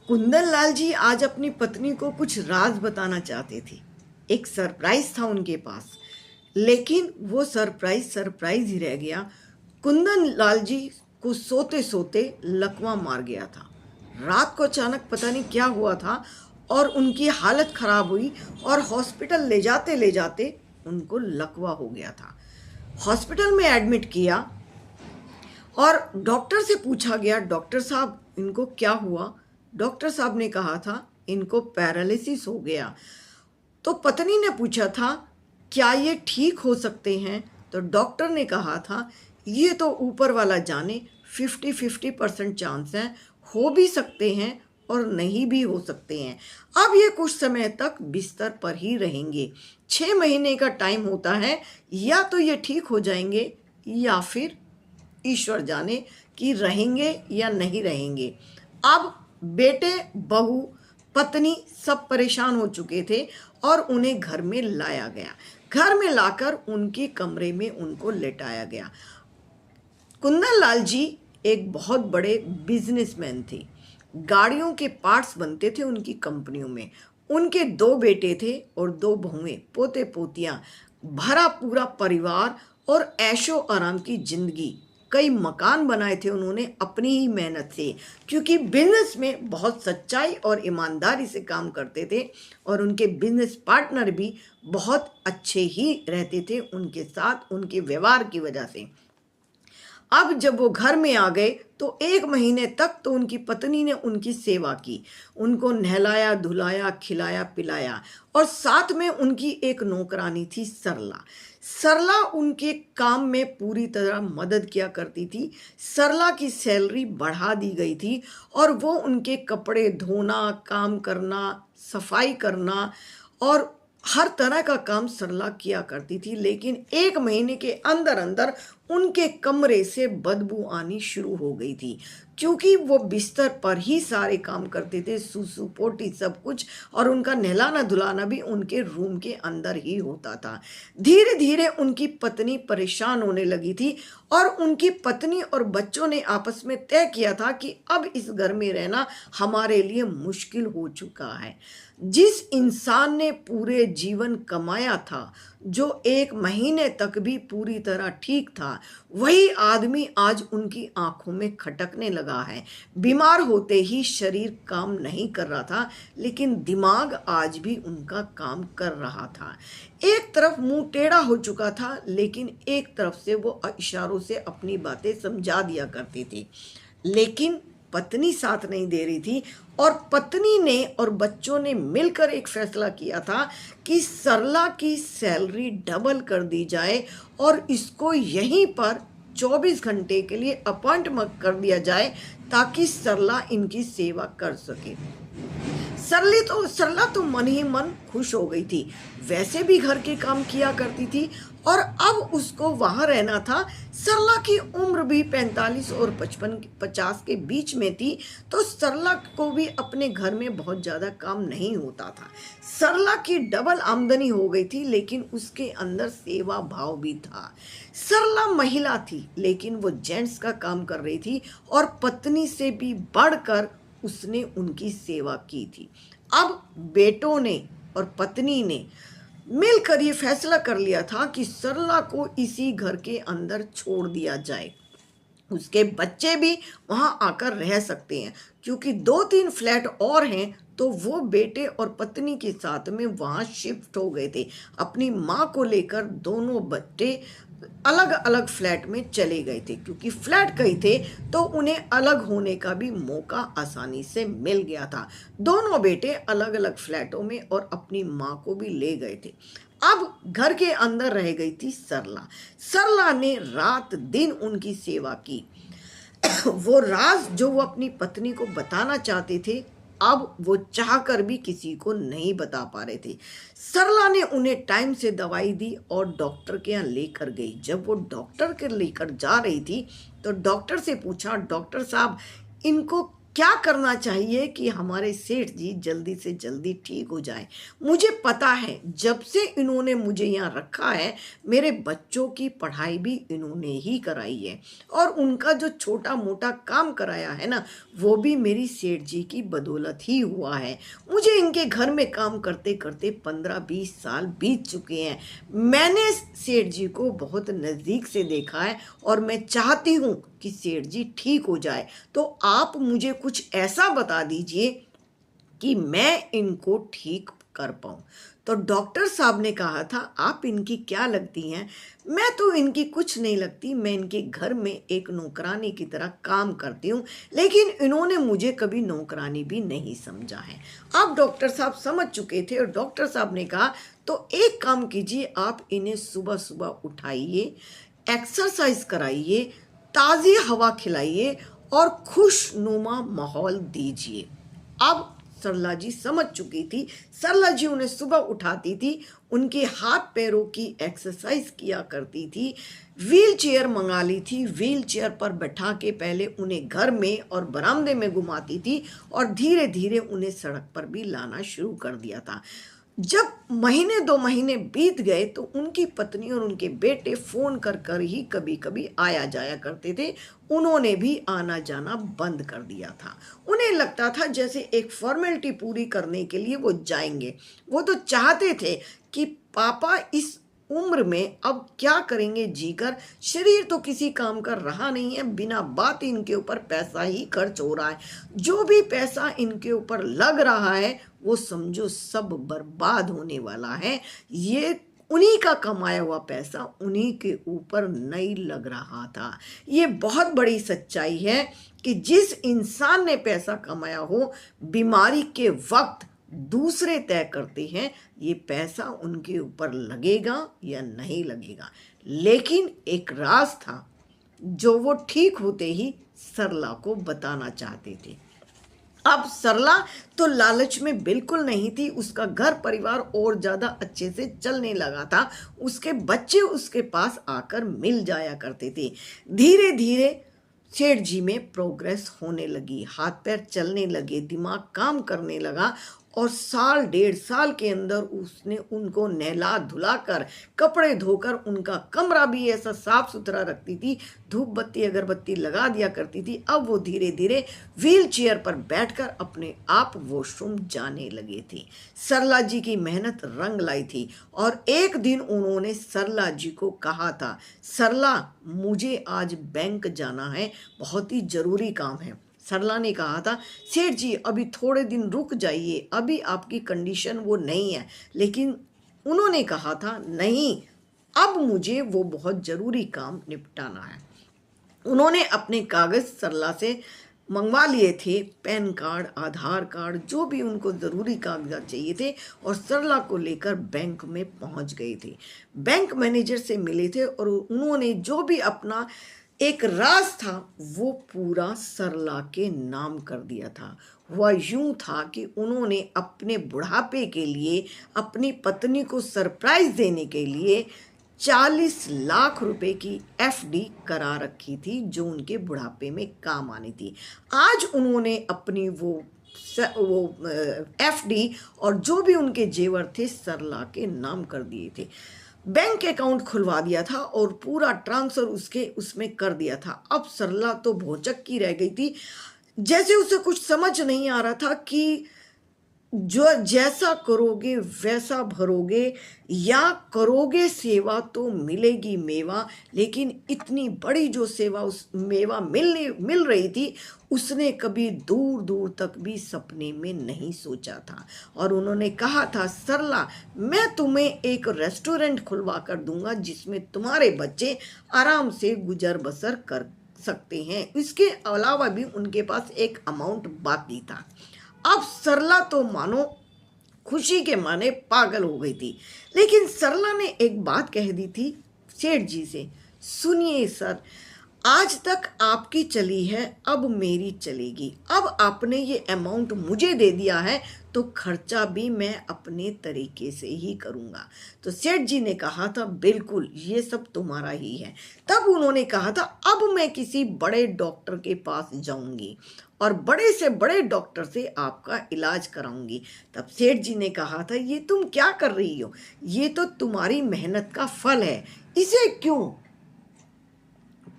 कुंदन लाल जी आज अपनी पत्नी को कुछ राज बताना चाहते थे। एक सरप्राइज था उनके पास, लेकिन वो सरप्राइज ही रह गया। कुंदन लाल जी को सोते सोते लकवा मार गया था। रात को अचानक पता नहीं क्या हुआ था और उनकी हालत खराब हुई और हॉस्पिटल ले जाते उनको लकवा हो गया था। हॉस्पिटल में एडमिट किया और डॉक्टर से पूछा गया, डॉक्टर साहब इनको क्या हुआ? डॉक्टर साहब ने कहा था इनको पैरालिसिस हो गया। तो पत्नी ने पूछा था क्या ये ठीक हो सकते हैं? तो डॉक्टर ने कहा था ये तो ऊपर वाला जाने, 50-50% चांस है, हो भी सकते हैं और नहीं भी हो सकते हैं। अब ये कुछ समय तक बिस्तर पर ही रहेंगे, 6 महीने का टाइम होता है, या तो ये ठीक हो जाएंगे या फिर ईश्वर जाने कि रहेंगे या नहीं रहेंगे। अब बेटे, बहू, पत्नी सब परेशान हो चुके थे और उन्हें घर में लाया गया। घर में लाकर उनके कमरे में उनको लेटाया गया। कुंदन लाल जी एक बहुत बड़े बिजनेसमैन थे। गाड़ियों के पार्ट्स बनते थे उनकी कंपनियों में। उनके 2 बेटे थे और 2 बहुएं, पोते पोतियां, भरा पूरा परिवार और ऐशो आराम की जिंदगी। कई मकान बनाए थे उन्होंने अपनी ही मेहनत से, क्योंकि बिजनेस में बहुत सच्चाई और ईमानदारी से काम करते थे और उनके बिजनेस पार्टनर भी बहुत अच्छे ही रहते थे उनके साथ, उनके व्यवहार की वजह से। अब जब वो घर में आ गए तो 1 महीने तक तो उनकी पत्नी ने उनकी सेवा की, उनको नहलाया, धुलाया, खिलाया, पिलाया और साथ में उनकी एक नौकरानी थी सरला। सरला उनके काम में पूरी तरह मदद किया करती थी। सरला की सैलरी बढ़ा दी गई थी और वो उनके कपड़े धोना, काम करना, सफाई करना और हर तरह का काम सरला किया करती थी। लेकिन 1 महीने के अंदर अंदर उनके कमरे से बदबू आनी शुरू हो गई थी, क्योंकि वो बिस्तर पर ही सारे काम करते थे, सूसू पोटी सब कुछ, और उनका नहलाना धुलाना भी उनके रूम के अंदर ही होता था। धीरे धीरे उनकी पत्नी परेशान होने लगी थी और उनकी पत्नी और बच्चों ने आपस में तय किया था कि अब इस घर में रहना हमारे लिए मुश्किल हो चुका है। जिस इंसान ने पूरे जीवन कमाया था, जो 1 महीने तक भी पूरी तरह ठीक था, वही आदमी आज उनकी आंखों में खटकने लगा है। बीमार होते ही शरीर काम नहीं कर रहा था, लेकिन दिमाग आज भी उनका काम कर रहा था। एक तरफ मुंह टेढ़ा हो चुका था, लेकिन एक तरफ से वो इशारों से अपनी बातें समझा दिया करती थी। लेकिन पत्नी साथ नहीं दे रही थी और पत्नी ने और बच्चों ने मिलकर एक फैसला किया था कि सरला की सैलरी डबल कर दी जाए और इसको यहीं पर 24 घंटे के लिए अपॉइंटमेंट कर दिया जाए, ताकि सरला इनकी सेवा कर सके। सरला तो मन ही मन खुश हो गई थी। वैसे भी घर के काम किया करती थी और अब उसको वहां रहना था। सरला की उम्र भी 45 और 50 के बीच में थी, तो सरला को भी अपने घर में बहुत ज़्यादा काम नहीं होता था। सरला की डबल आमदनी हो गई थी, लेकिन उसके अंदर सेवा भाव भी था। सरला महिला थी, लेकिन वो जेंट्स का काम कर रही थी और पत्नी से भी बढ़कर उसने उनकी सेवा की थी। अब बेटों ने और पत्नी ने मिलकर ये फैसला कर लिया था कि सरला को इसी घर के अंदर छोड़ दिया जाए। उसके बच्चे भी वहां आकर रह सकते हैं, क्योंकि 2-3 फ्लैट और हैं, तो वो बेटे और पत्नी के साथ में वहां शिफ्ट हो गए थे। अपनी माँ को लेकर दोनों बच्चे अलग अलग फ्लैट में चले गए थे, क्योंकि फ्लैट कई थे तो उन्हें अलग होने का भी मौका आसानी से मिल गया था। दोनों बेटे अलग अलग फ्लैटों में और अपनी माँ को भी ले गए थे। अब घर के अंदर रह गई थी सरला। सरला ने रात दिन उनकी सेवा की। वो राज जो वो अपनी पत्नी को बताना चाहते थे, अब वो चाहकर भी किसी को नहीं बता पा रहे थे। सरला ने उन्हें टाइम से दवाई दी और डॉक्टर के यहाँ लेकर गई। जब वो डॉक्टर के लेकर जा रही थी तो डॉक्टर से पूछा, डॉक्टर साहब इनको क्या करना चाहिए कि हमारे सेठ जी जल्दी से जल्दी ठीक हो जाए। मुझे पता है जब से इन्होंने मुझे यहाँ रखा है मेरे बच्चों की पढ़ाई भी इन्होंने ही कराई है, और उनका जो छोटा मोटा काम कराया है ना वो भी मेरी सेठ जी की बदौलत ही हुआ है। मुझे इनके घर में काम करते करते 15-20 साल बीत चुके हैं। मैंने सेठ जी को बहुत नज़दीक से देखा है और मैं चाहती हूँ कि सेठ जी ठीक हो जाए। तो आप मुझे कुछ ऐसा बता दीजिए कि मैं इनको ठीक कर पाऊँ। तो डॉक्टर साहब ने कहा था आप इनकी क्या लगती हैं? मैं तो इनकी कुछ नहीं लगती, मैं इनके घर में एक नौकरानी की तरह काम करती हूँ, लेकिन इन्होंने मुझे कभी नौकरानी भी नहीं समझा है। अब डॉक्टर साहब समझ चुके थे और डॉक्टर साहब ने कहा तो एक काम कीजिए, आप इन्हें सुबह सुबह उठाइए, एक्सरसाइज कराइए, ताज़ी हवा खिलाइए और खुशनुमा माहौल दीजिए। अब सरला जी समझ चुकी थी। सरला जी उन्हें सुबह उठाती थी, उनके हाथ पैरों की एक्सरसाइज किया करती थी, व्हील चेयर मंगा ली थी, व्हील चेयर पर बैठा के पहले उन्हें घर में और बरामदे में घुमाती थी और धीरे धीरे उन्हें सड़क पर भी लाना शुरू कर दिया था। जब महीने 2 महीने बीत गए तो उनकी पत्नी और उनके बेटे फ़ोन कर कर ही कभी कभी आया जाया करते थे। उन्होंने भी आना जाना बंद कर दिया था। उन्हें लगता था जैसे एक फॉर्मेलिटी पूरी करने के लिए वो जाएंगे। वो तो चाहते थे कि पापा इस उम्र में अब क्या करेंगे जीकर, शरीर तो किसी काम का रहा नहीं है, बिना बात इनके ऊपर पैसा ही खर्च हो रहा है, जो भी पैसा इनके ऊपर लग रहा है वो समझो सब बर्बाद होने वाला है। ये उन्हीं का कमाया हुआ पैसा उन्हीं के ऊपर नहीं लग रहा था। ये बहुत बड़ी सच्चाई है कि जिस इंसान ने पैसा कमाया हो, बीमारी के वक्त दूसरे तय करते हैं ये पैसा उनके ऊपर लगेगा या नहीं लगेगा। लेकिन एक राज था जो वो ठीक होते ही सरला को बताना चाहते थे। अब सरला तो लालच में बिल्कुल नहीं थी, उसका घर परिवार और ज़्यादा अच्छे से चलने लगा था, उसके बच्चे उसके पास आकर मिल जाया करते थे। धीरे धीरे सेठ जी में प्रोग्रेस होने लगी, हाथ पैर चलने लगे, दिमाग काम करने लगा और 1.5 साल के अंदर उसने उनको नहला धुलाकर, कपड़े धोकर, उनका कमरा भी ऐसा साफ सुथरा रखती थी, धूप बत्ती अगरबत्ती लगा दिया करती थी। अब वो धीरे धीरे व्हील चेयर पर बैठकर अपने आप वॉशरूम जाने लगे थे। सरला जी की मेहनत रंग लाई थी और एक दिन उन्होंने सरला जी को कहा था, सरला मुझे आज बैंक जाना है, बहुत ही ज़रूरी काम है। सरला ने कहा था सेठ जी अभी थोड़े दिन रुक जाइए, अभी आपकी कंडीशन वो नहीं है। लेकिन उन्होंने कहा था नहीं, अब मुझे वो बहुत ज़रूरी काम निपटाना है। उन्होंने अपने कागज़ सरला से मंगवा लिए थे, पैन कार्ड, आधार कार्ड, जो भी उनको ज़रूरी कागजात चाहिए थे, और सरला को लेकर बैंक में पहुंच गए थे। बैंक मैनेजर से मिले थे और उन्होंने जो भी अपना एक राज था वो पूरा सरला के नाम कर दिया था। वह यूं था कि उन्होंने अपने बुढ़ापे के लिए अपनी पत्नी को सरप्राइज देने के लिए 40 लाख रुपए की एफडी करा रखी थी, जो उनके बुढ़ापे में काम आनी थी। आज उन्होंने अपनी वो एफडी और जो भी उनके जेवर थे सरला के नाम कर दिए थे। बैंक अकाउंट खुलवा दिया था और पूरा ट्रांसफर उसमें कर दिया था। अब सरला तो भौचक की रह गई थी, जैसे उसे कुछ समझ नहीं आ रहा था कि जो जैसा करोगे वैसा भरोगे, या करोगे सेवा तो मिलेगी मेवा। लेकिन इतनी बड़ी जो सेवा उस मेवा मिल रही थी उसने कभी दूर दूर तक भी सपने में नहीं सोचा था। और उन्होंने कहा था सरला मैं तुम्हें एक रेस्टोरेंट खुलवा कर दूंगा जिसमें तुम्हारे बच्चे आराम से गुजर बसर कर सकते हैं। इसके अलावा भी उनके पास एक अमाउंट बाकी था। अब सरला तो मानो खुशी के माने पागल हो गई थी। लेकिन सरला ने एक बात कह दी थी सेठ जी से, सुनिए सर, आज तक आपकी चली है, अब मेरी चलेगी। अब आपने ये अमाउंट मुझे दे दिया है तो खर्चा भी मैं अपने तरीके से ही करूँगा। तो सेठ जी ने कहा था बिल्कुल ये सब तुम्हारा ही है। तब उन्होंने कहा था अब मैं किसी बड़े डॉक्टर के पास जाऊँगी और बड़े से बड़े डॉक्टर से आपका इलाज कराऊंगी। तब सेठ जी ने कहा था ये तुम क्या कर रही हो, ये तो तुम्हारी मेहनत का फल है, इसे क्यों।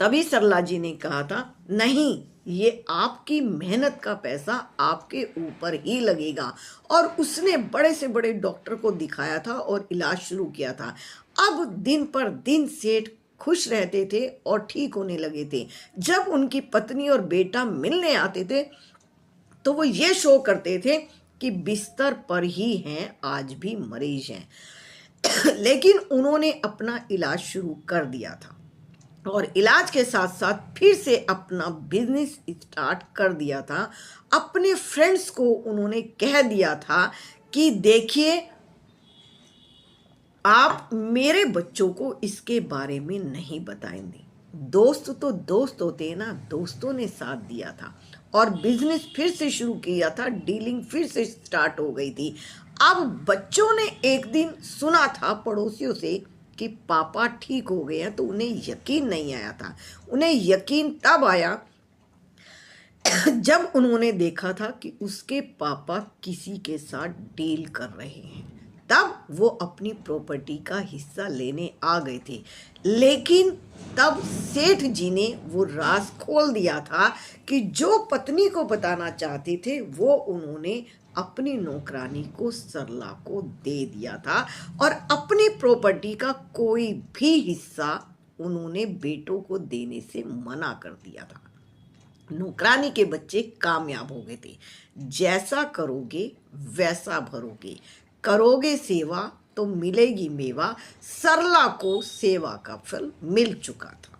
तभी सरला जी ने कहा था नहीं, ये आपकी मेहनत का पैसा आपके ऊपर ही लगेगा। और उसने बड़े से बड़े डॉक्टर को दिखाया था और इलाज शुरू किया था। अब दिन पर दिन सेठ खुश रहते थे और ठीक होने लगे थे। जब उनकी पत्नी और बेटा मिलने आते थे तो वो ये शो करते थे कि बिस्तर पर ही हैं, आज भी मरीज हैं। लेकिन उन्होंने अपना इलाज शुरू कर दिया था और इलाज के साथ साथ फिर से अपना बिजनेस स्टार्ट कर दिया था। अपने फ्रेंड्स को उन्होंने कह दिया था कि देखिए आप मेरे बच्चों को इसके बारे में नहीं बताएंगे। दोस्त तो दोस्त होते हैं ना, दोस्तों ने साथ दिया था और बिजनेस फिर से शुरू किया था, डीलिंग फिर से स्टार्ट हो गई थी। अब बच्चों ने एक दिन सुना था पड़ोसियों से कि पापा ठीक हो गए हैं, तो उन्हें यकीन नहीं आया था। उन्हें यकीन तब आया जब उन्होंने देखा था कि उसके पापा किसी के साथ डील कर रहे हैं। तब वो अपनी प्रॉपर्टी का हिस्सा लेने आ गए थे, लेकिन तब सेठ जी ने वो राज खोल दिया था कि जो पत्नी को बताना चाहते थे वो उन्होंने अपनी नौकरानी को सरला को दे दिया था और अपनी प्रॉपर्टी का कोई भी हिस्सा उन्होंने बेटों को देने से मना कर दिया था। नौकरानी के बच्चे कामयाब हो गए थे। जैसा करोगे वैसा भरोगे, करोगे सेवा तो मिलेगी मेवा। सरला को सेवा का फल मिल चुका था।